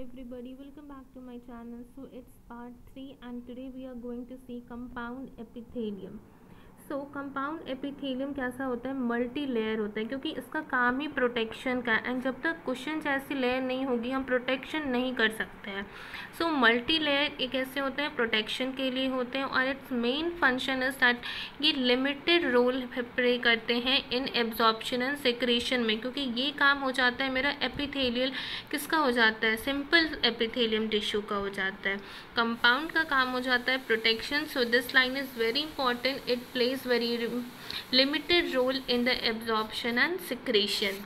everybody, welcome back to my channel. So it's part 3 and today we are going to see compound epithelium. So compound epithelium कैसा होता है, multi layer होता है क्योंकि इसका काम ही प्रोटेक्शन का है एंड जब तक कुशन जैसी लेयर नहीं होगी हम प्रोटेक्शन नहीं कर सकते हैं. सो मल्टी लेयर एक ऐसे होते हैं प्रोटेक्शन के लिए होते हैं और it's main function is that ये लिमिटेड रोल प्ले करते हैं इन एब्जॉर्प्शन एंड सिक्रेशन में, क्योंकि ये काम हो जाता है मेरा एपिथेलियल किसका हो जाता है, सिंपल एपिथेलियम टिश्यू का हो जाता है. कंपाउंड का काम हो जाता है protection. So this line is very important. It plays very limited role in the absorption and secretion.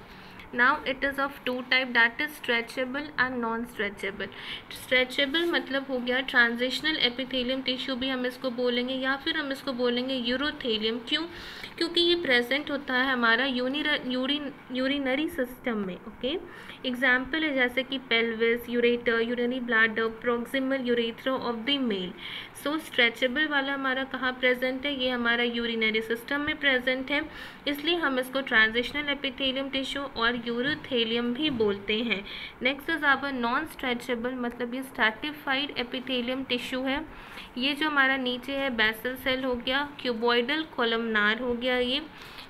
Now it is of two type, that is stretchable and non-stretchable. Stretchable मतलब हो गया ट्रांजिशनल एपिथेलियम टिश्यू भी हम इसको बोलेंगे या फिर हम इसको बोलेंगे यूरोथेलियम. क्यों? क्योंकि ये प्रेजेंट होता है हमारा यूरिनरी सिस्टम में. ओके, एग्जाम्पल है जैसे कि pelvis, ureter, urinary bladder, proximal urethra of the male. So stretchable वाला हमारा कहाँ प्रेजेंट है, ये हमारा यूरिनरी सिस्टम में प्रेजेंट है, इसलिए हम इसको ट्रांजिशनल एपिथेलियम टिश्यू और यूरोथेलियम भी बोलते हैं. Next is our non stretchable, मतलब ये स्ट्रैटिफाइड एपिथेलियम टिश्यू है. ये जो हमारा नीचे है बेसल सेल हो गया, क्यूबॉइडल कोलमनार हो गया ये.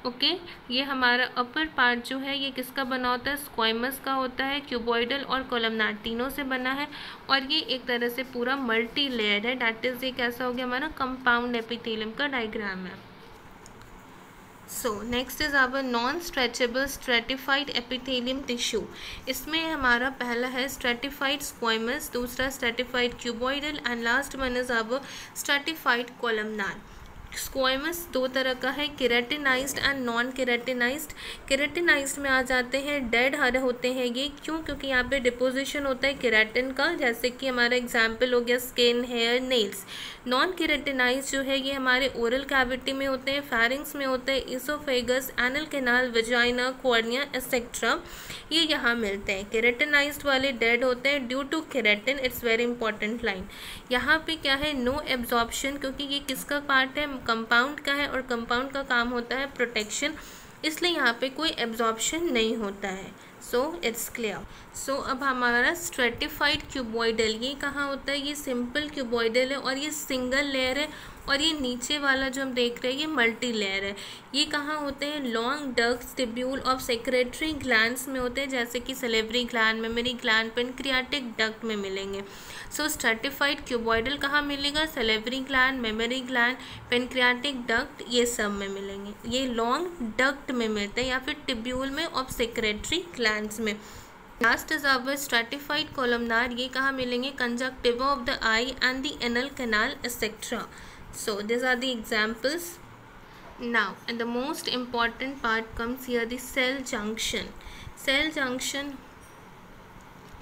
ओके, ये हमारा अपर पार्ट जो है ये किसका बना होता है, स्क्वाइमस का होता है, क्यूबॉइडल और कोलमनार तीनों से बना है और ये एक तरह से पूरा मल्टी लेयर है. डैट इज ये कैसा हो गया हमारा कंपाउंड एपिथेलियम का डायग्राम है. So next is our non stretchable stratified epithelium tissue. इसमें हमारा पहला है स्ट्रेटिफाइड स्क्वाइमस, दूसरा stratified cuboidal and last one is our stratified columnar. Squamous दो तरह का है, keratinized and non keratinized. Keratinized में आ जाते हैं डेड हर होते हैं ये. क्यों? क्योंकि यहाँ पे डिपोजिशन होता है केराटिन का, जैसे कि हमारा एग्जांपल हो गया skin, hair, nails. Non keratinized जो है ये हमारे ओरल कैविटी में होते हैं, फेरिंग्स में होते हैं, oesophagus, anal canal, vagina, cornea etcetera, ये यहाँ मिलते हैं. केराटिनाइज्ड वाले डेड होते हैं due to keratin. It's very important line. यहाँ पे क्या है, नो एब्जॉर्प्शन, क्योंकि ये किसका पार्ट है, कंपाउंड का है और कंपाउंड का काम होता है प्रोटेक्शन, इसलिए यहाँ पे कोई एब्जॉर्प्शन नहीं होता है. So it's clear. सो अब हमारा स्ट्रेटिफाइड क्यूबॉइडल, ये कहाँ होता है, ये सिंपल क्यूबॉइडल है और ये सिंगल लेयर है और ये नीचे वाला जो हम देख रहे हैं ये मल्टी लेयर है. ये कहाँ होते हैं, long ducts tubule of secretory glands में होते हैं, जैसे कि salivary gland, mammary gland, pancreatic duct में मिलेंगे. सो स्ट्रेटिफाइड क्यूबॉइडल कहाँ मिलेगा, salivary gland, mammary gland, pancreatic duct, ये सब में मिलेंगे. ये लॉन्ग डक्ट में मिलते हैं या फिर टिब्यूल में ऑफ सेक्रेटरी ग्लैंड्स में. Last is our stratified columnar, ये कहाँ मिलेंगे, conjunctiva of the eye and the anal canal etcetera. So these are the examples. Now and the most important part comes here, the cell junction. Cell junction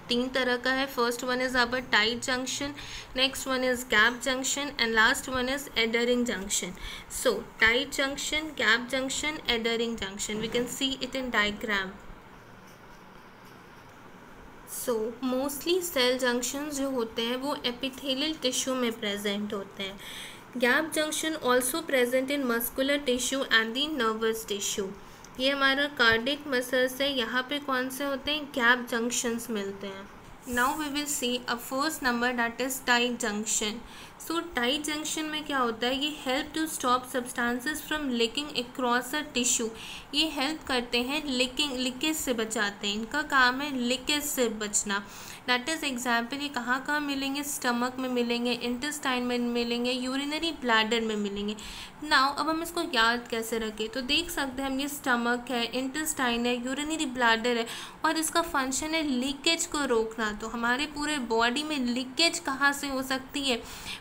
तीन तरह का है. First one is our tight junction, next one is gap junction and last one is adhering junction. So tight junction, gap junction, adhering junction, we can see it in diagram. So mostly cell junction जो होते हैं वो epithelial tissue में present होते हैं. Gap junction also present in muscular tissue and the nervous tissue. ये हमारा cardiac muscles है, यहाँ पे कौन से होते हैं, गैप जंक्शंस मिलते हैं. Now we will see a first number that is tight junction. So tight junction में क्या होता है, ये help to stop substances from leaking across a tissue. ये हेल्प करते हैं लीकेज से बचाते हैं, इनका काम है लीकेज से बचना. दैट इज़ एग्जाम्पल, ये कहाँ कहाँ मिलेंगे, स्टमक में मिलेंगे, इंटेस्टाइन में मिलेंगे, यूरिनरी ब्लैडर में मिलेंगे. नाउ अब हम इसको याद कैसे रखें, तो देख सकते हैं हम ये स्टमक है, इंटेस्टाइन है, यूरिनरी ब्लैडर है और इसका फंक्शन है लीकेज को रोकना. तो हमारे पूरे बॉडी में लीकेज कहाँ से हो सकती है,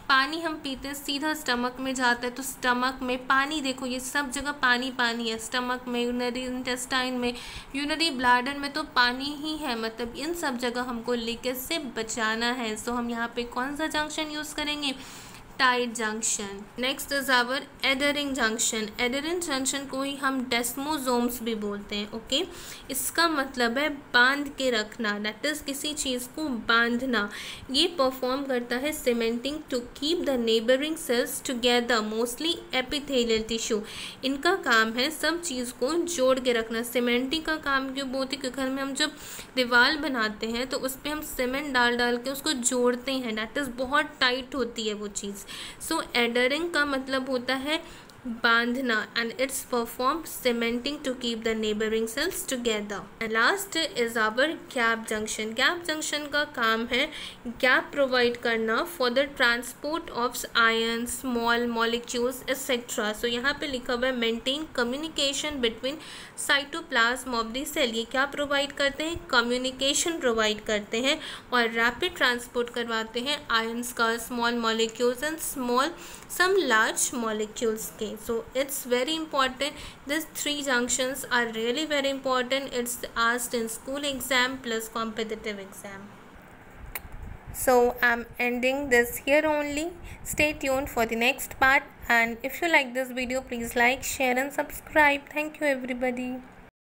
पानी हम पीते हैं सीधा स्टमक में जाता है, तो स्टमक में पानी, देखो ये सब जगह पानी पानी है, स्टमक में, यूरिनरी इंटेस्टाइन में, यूरिनरी ब्लैडर में तो पानी ही है, मतलब इन सब जगह हमको लीकेज से बचाना है. सो हम यहाँ पे कौन सा जंक्शन यूज़ करेंगे, tight junction. Next is our adhering junction. Adhering junction को ही हम डेस्मोसोम्स भी बोलते हैं। ओके, इसका मतलब है बांध के रखना, दैट इज किसी चीज़ को बांधना। ये परफॉर्म करता है cementing to keep the neighbouring cells together, mostly epithelial tissue. इनका काम है सब चीज़ को जोड़ के रखना। सीमेंटिंग का काम क्यों बोलते हैं? क्योंकि घर में हम जब दीवार बनाते हैं तो उस पर हम सीमेंट डाल डाल के उसको जोड़ते हैं, दैट इज़ बहुत टाइट होती है वो चीज़। सो एडरिंग का मतलब होता है बांधना, and it's perform cementing to keep the neighbouring cells together. And last is our gap junction. Gap junction का काम है गैप प्रोवाइड करना for the transport of ion, small molecules etcetera. So यहाँ पे लिखा हुआ है maintain communication between cytoplasm of the cell. ये क्या प्रोवाइड करते हैं? कम्युनिकेशन प्रोवाइड करते हैं और रैपिड ट्रांसपोर्ट करवाते हैं आयंस का, small molecules and small some large molecules के। So it's very important, these three junctions are really very important. It's asked in school exam plus competitive exam. So I'm ending this here only. Stay tuned for the next part, and if you like this video, please like, share and subscribe. Thank you everybody.